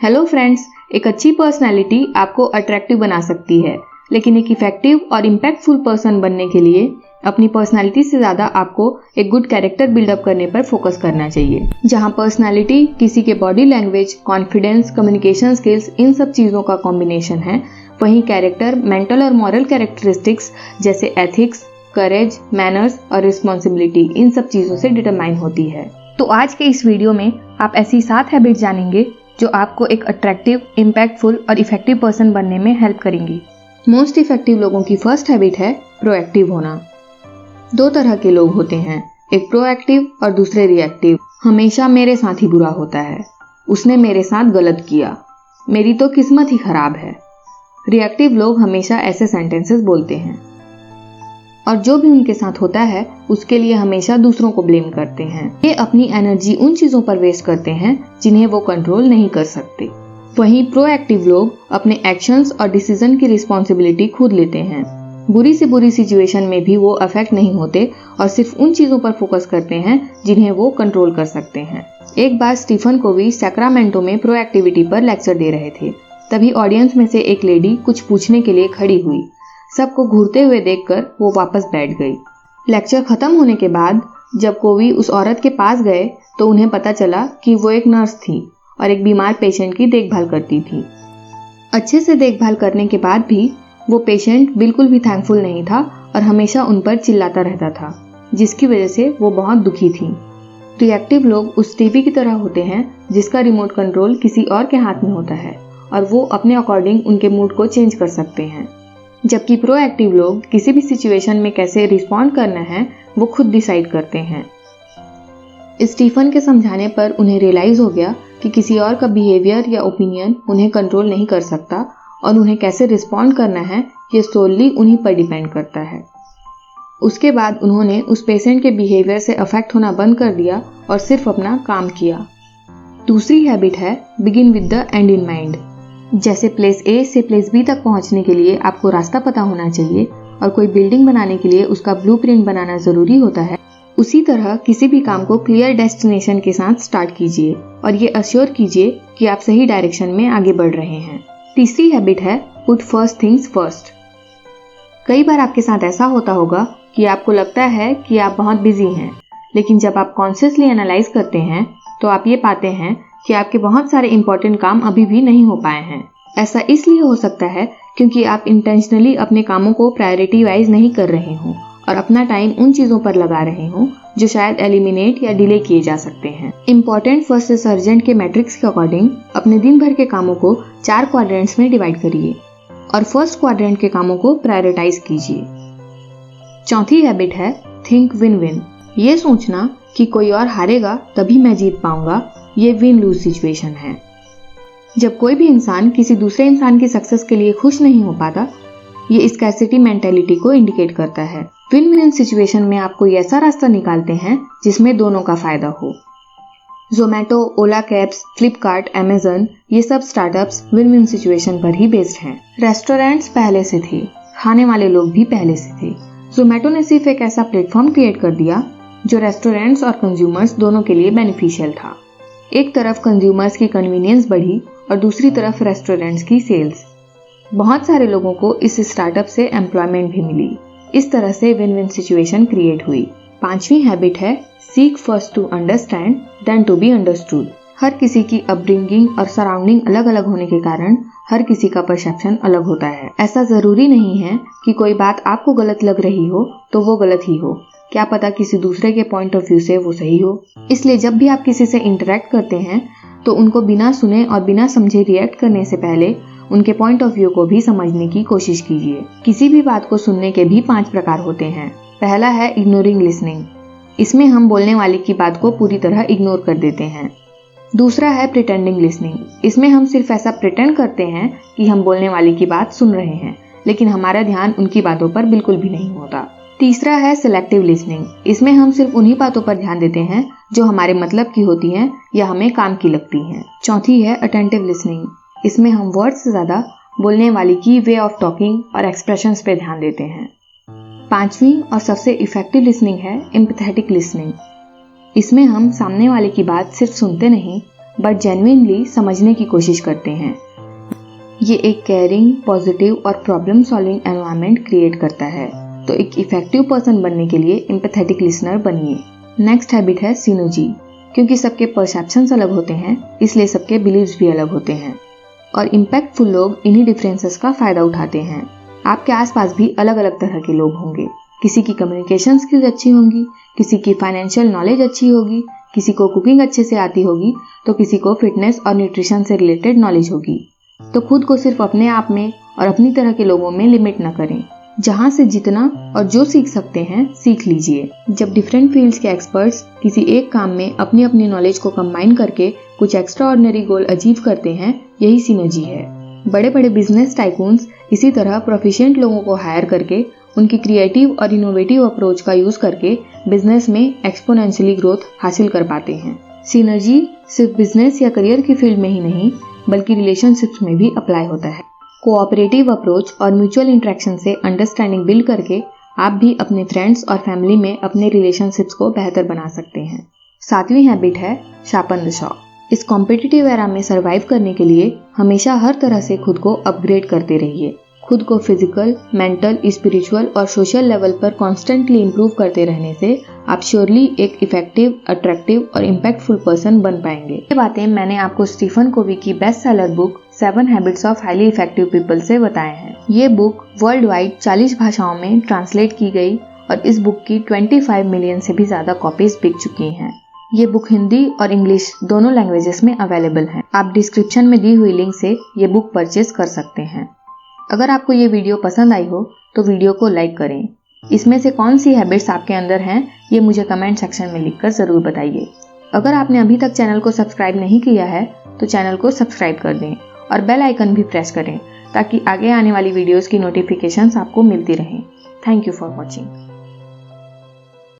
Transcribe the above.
Hello friends, एक अच्छी personality आपको अट्रैक्टिव बना सकती है, लेकिन एक इफेक्टिव और इम्पैक्टफुल पर्सन बनने के लिए अपनी पर्सनैलिटी से ज़्यादा आपको एक गुड कैरेक्टर बिल्डअप करने पर फोकस करना चाहिए। जहां पर्सनैलिटी किसी के body language, confidence, communication skills in सब चीज़ों का कॉम्बिनेशन है, वहीं कैरेक्टर मेंटल और मॉरल कैरेक्टरिस्टिक्स जैसे एथिक्स, करेज, मैनर्स और रिस्पॉन्सिबिलिटी इन सब चीज़ों से डिटरमाइन होती है। तो आज के इस वीडियो में आप ऐसी 7 हैबिट जानेंगे जो आपको एक अट्रैक्टिव, इम्पैक्टफुल और इफेक्टिव पर्सन बनने में हेल्प करेंगी। मोस्ट इफेक्टिव लोगों की फर्स्ट हैबिट है प्रोएक्टिव होना। 2 तरह के लोग होते हैं, एक प्रोएक्टिव और दूसरे रिएक्टिव। हमेशा मेरे साथ ही बुरा होता है, उसने मेरे साथ गलत किया, मेरी तो किस्मत ही खराब है। रिएक्टिव लोग हमेशा ऐसे सेंटेंसेस बोलते हैं और जो भी उनके साथ होता है उसके लिए हमेशा दूसरों को ब्लेम करते हैं। ये अपनी एनर्जी उन चीजों पर वेस्ट करते हैं जिन्हें वो कंट्रोल नहीं कर सकते। वहीं प्रोएक्टिव लोग अपने एक्शंस और डिसीजन की रिस्पॉन्सिबिलिटी खुद लेते हैं। बुरी से बुरी सिचुएशन में भी वो अफेक्ट नहीं होते और सिर्फ उन चीजों पर फोकस करते हैं जिन्हें वो कंट्रोल कर सकते हैं। एक बार स्टीफन कोवी सैक्रामेंटो में प्रोएक्टिविटी पर लेक्चर दे रहे थे। तभी ऑडियंस में से एक लेडी कुछ पूछने के लिए खड़ी हुई। सबको घूरते हुए देखकर वो वापस बैठ गई। लेक्चर खत्म होने के बाद जब कोवी उस औरत के पास गए तो उन्हें पता चला कि वो एक नर्स थी और एक बीमार पेशेंट की देखभाल करती थी। अच्छे से देखभाल करने के बाद भी वो पेशेंट बिल्कुल भी थैंकफुल नहीं था और हमेशा उन पर चिल्लाता रहता था, जिसकी वजह से वो बहुत दुखी थी। रिएक्टिव लोग उस टीवी की तरह होते हैं जिसका रिमोट कंट्रोल किसी और के हाथ में होता है और वो अपने अकॉर्डिंग उनके मूड को चेंज कर सकते हैं। जबकि प्रोएक्टिव लोग किसी भी सिचुएशन में कैसे रिस्पॉन्ड करना है वो खुद डिसाइड करते हैं। स्टीफन के समझाने पर उन्हें रियलाइज हो गया कि किसी और का बिहेवियर या ओपिनियन उन्हें कंट्रोल नहीं कर सकता और उन्हें कैसे रिस्पॉन्ड करना है ये सोलली उन्हीं पर डिपेंड करता है। उसके बाद उन्होंने उस पेशेंट के बिहेवियर से अफेक्ट होना बंद कर दिया और सिर्फ अपना काम किया। दूसरी हैबिट है begin with the and in mind. जैसे प्लेस ए से प्लेस बी तक पहुंचने के लिए आपको रास्ता पता होना चाहिए और कोई बिल्डिंग बनाने के लिए उसका ब्लूप्रिंट बनाना जरूरी होता है, उसी तरह किसी भी काम को क्लियर डेस्टिनेशन के साथ स्टार्ट कीजिए और ये अश्योर कीजिए कि आप सही डायरेक्शन में आगे बढ़ रहे हैं। तीसरी हैबिट है पुट फर्स्ट थिंग्स फर्स्ट। कई बार आपके साथ ऐसा होता होगा कि आपको लगता है कि आप बहुत बिजी हैं, लेकिन जब आप कॉन्शियसली एनालाइज करते हैं तो आप ये पाते हैं कि आपके बहुत सारे इंपॉर्टेंट काम अभी भी नहीं हो पाए हैं। ऐसा इसलिए हो सकता है क्योंकि आप इंटेंशनली अपने कामों को प्रायोरिटी वाइज नहीं कर रहे हो और अपना टाइम उन चीजों पर लगा रहे हो जो शायद एलिमिनेट या डिले किए जा सकते हैं। इंपॉर्टेंट वर्सेस अर्जेंट के मैट्रिक्स के अकॉर्डिंग अपने दिन भर के कामों को 4 क्वाड्रेंट्स में डिवाइड करिए और फर्स्ट क्वाड्रेंट के कामों को प्रायोरिटाइज कीजिए। चौथी हैबिट है थिंक विन विन। ये सोचना कि कोई और हारेगा तभी मैं जीत पाऊंगा, ये विन लूज सिचुएशन है। जब कोई भी इंसान किसी दूसरे इंसान की सक्सेस के लिए खुश नहीं हो पाता, ये स्कैरसिटी मेंटालिटी को इंडिकेट करता है। विन विन सिचुएशन में आप कोई ऐसा रास्ता निकालते हैं जिसमें दोनों का फायदा हो। जोमैटो, ओला कैब्स, फ्लिपकार्ट, अमेजन ये सब स्टार्टअप्स विन विन सिचुएशन पर ही बेस्ड हैं। रेस्टोरेंट्स पहले से थे, खाने वाले लोग भी पहले से थे। जोमैटो ने सिर्फ एक ऐसा प्लेटफॉर्म क्रिएट कर दिया जो रेस्टोरेंट्स और कंज्यूमर्स दोनों के लिए बेनिफिशियल था। एक तरफ कंज्यूमर्स की कन्वीनियंस बढ़ी और दूसरी तरफ रेस्टोरेंट्स की सेल्स। बहुत सारे लोगों को इस स्टार्टअप से एम्प्लॉयमेंट भी मिली। इस तरह से विन विन सिचुएशन क्रिएट हुई। 5वीं हैबिट है seek first to understand then to be understood. हर किसी की अपब्रिंगिंग और सराउंडिंग अलग अलग होने के कारण हर किसी का परसेप्शन अलग होता है। ऐसा जरूरी नहीं है कि कोई बात आपको गलत लग रही हो तो वो गलत ही हो, क्या पता किसी दूसरे के पॉइंट ऑफ व्यू से वो सही हो। इसलिए जब भी आप किसी से इंटरेक्ट करते हैं तो उनको बिना सुने और बिना समझे रिएक्ट करने से पहले उनके पॉइंट ऑफ व्यू को भी समझने की कोशिश कीजिए। किसी भी बात को सुनने के भी 5 प्रकार होते हैं। पहला है इग्नोरिंग लिसनिंग। इसमें हम बोलने वाले की बात को पूरी तरह इग्नोर कर देते हैं। दूसरा है प्रिटेंडिंग लिसनिंग। इसमें हम सिर्फ ऐसा प्रिटेंड करते हैं कि हम बोलने वाले की बात सुन रहे हैं, लेकिन हमारा ध्यान उनकी बातों पर बिल्कुल भी नहीं होता। तीसरा है सिलेक्टिव लिसनिंग। इसमें हम सिर्फ उन्हीं बातों पर ध्यान देते हैं जो हमारे मतलब की होती हैं या हमें काम की लगती हैं। चौथी है अटेंटिव लिसनिंग। इसमें हम वर्ड से ज्यादा बोलने वाली की वे ऑफ टॉकिंग और एक्सप्रेशंस पे ध्यान देते हैं। 5वीं और सबसे इफेक्टिव लिसनिंग है एम्पैथेटिक लिसनिंग। इसमें हम सामने वाले की बात सिर्फ सुनते नहीं बट जेन्युइनली समझने की कोशिश करते हैं। ये एक केयरिंग, पॉजिटिव और प्रॉब्लम सॉल्विंग एनवायरनमेंट क्रिएट करता है। तो एक इफेक्टिव पर्सन बनने के लिए एम्पैथेटिक लिसनर बनिए। नेक्स्ट हैबिट है सिनर्जी। क्योंकि सबके परसेप्शंस अलग होते हैं, इसलिए सबके बिलीव्स भी अलग होते हैं और इम्पैक्टफुल लोग इन्हीं डिफरेंसेस का फायदा उठाते हैं। आपके आसपास भी अलग अलग तरह के लोग होंगे। किसी की कम्युनिकेशन स्किल्स अच्छी होंगी, किसी की फाइनेंशियल नॉलेज अच्छी होगी, किसी को कुकिंग अच्छे से आती होगी, तो किसी को फिटनेस और न्यूट्रिशन से रिलेटेड नॉलेज होगी। तो खुद को सिर्फ अपने आप में और अपनी तरह के लोगों में लिमिट न करें। जहाँ से जितना और जो सीख सकते हैं सीख लीजिए। जब डिफरेंट फील्ड्स के एक्सपर्ट्स किसी एक काम में अपनी अपनी नॉलेज को कंबाइन करके कुछ एक्स्ट्रा ऑर्डिनरी गोल अचीव करते हैं, यही सिनर्जी है। बड़े बड़े बिजनेस टाइकून्स इसी तरह प्रोफिशिएंट लोगों को हायर करके उनकी क्रिएटिव और इनोवेटिव अप्रोच का यूज करके बिजनेस में एक्सपोनेंशियली ग्रोथ हासिल कर पाते हैं। सिनर्जी सिर्फ बिजनेस या करियर की फील्ड में ही नहीं बल्कि रिलेशनशिप्स में भी अप्लाई होता है। कोऑपरेटिव अप्रोच और म्यूचुअल इंटरेक्शन से अंडरस्टैंडिंग बिल्ड करके आप भी अपने फ्रेंड्स और फैमिली में अपने रिलेशनशिप्स को बेहतर बना सकते हैं। 7वीं हैबिट है शार्पन द शॉ। इस कॉम्पिटिटिव एरा में सर्वाइव करने के लिए हमेशा हर तरह से खुद को अपग्रेड करते रहिए। खुद को फिजिकल, मेंटल, स्पिरिचुअल और सोशल लेवल पर कॉन्स्टेंटली इम्प्रूव करते रहने से आप श्योरली एक इफेक्टिव, अट्रैक्टिव और इम्पैक्टफुल पर्सन बन पाएंगे। ये बातें मैंने आपको स्टीफन कोवी की best seller book 7 habits of highly effective people से बताए हैं। ये बुक वर्ल्ड वाइड 40 भाषाओं में ट्रांसलेट की गई और इस बुक की 25 मिलियन से भी ज्यादा कॉपीज बिक चुकी हैं। ये बुक हिंदी और इंग्लिश दोनों लैंग्वेजेस में अवेलेबल है। आप डिस्क्रिप्शन में दी हुई लिंक से ये बुक परचेज कर सकते हैं। अगर आपको ये वीडियो पसंद आई हो तो वीडियो को लाइक करें। इसमें से कौन सी हैबिट्स आपके अंदर हैं ये मुझे कमेंट सेक्शन में लिखकर जरूर बताइए। अगर आपने अभी तक चैनल को सब्सक्राइब नहीं किया है तो चैनल को सब्सक्राइब कर दें और बेल आइकन भी प्रेस करें ताकि आगे आने वाली वीडियोस की नोटिफिकेशंस आपको मिलती रहें। Thank you for watching.